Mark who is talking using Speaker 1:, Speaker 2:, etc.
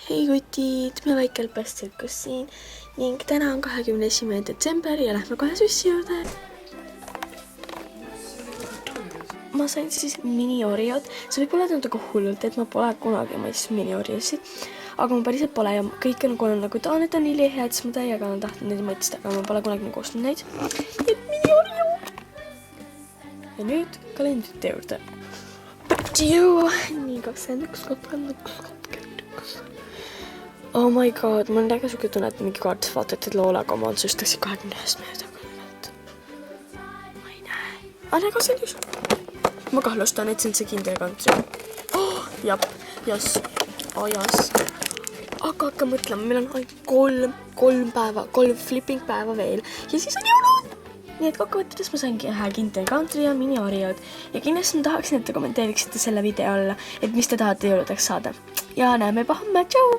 Speaker 1: Hei kutid, me Vaikel Pestsirkus siin ning täna on 21. detsember ja lähme kohe süssi juurde. Ma sain siis mini-Oreod, see võib olla natuke hullult, et ma pole kunagi maitsnud mini-Oreosid, aga ma päriselt pole ja kõik on olnud nagu, et need on nii head, siis ma täiega olen tahtnud neid maitsida, aga ma pole kunagi nagu ostnud neid. Et mini-Oreo! Ja nüüd kalendrite juurde. Nii 21. Oh my god, mul on väga suke tunne, et mingi kaartis vaatad, et Loolaga oma otsustaksid 21 mööda. Ma ei näe. Aga see on just. Ma kahtlustan, et see on see Kinderkantri. Jab, jas, ajas. Aga hakka mõtlema, meil on ainult 3 flipping päeva veel ja siis on jõulud. Nii et kokkuvõttes ma saingi ühe Kinderkantri ja mini-Oreod ja kindlasti tahaksin, et te kommenteeriksite selle video alla, et mis te tahate jõuludeks saada. Ja näeme juba homme, tšau!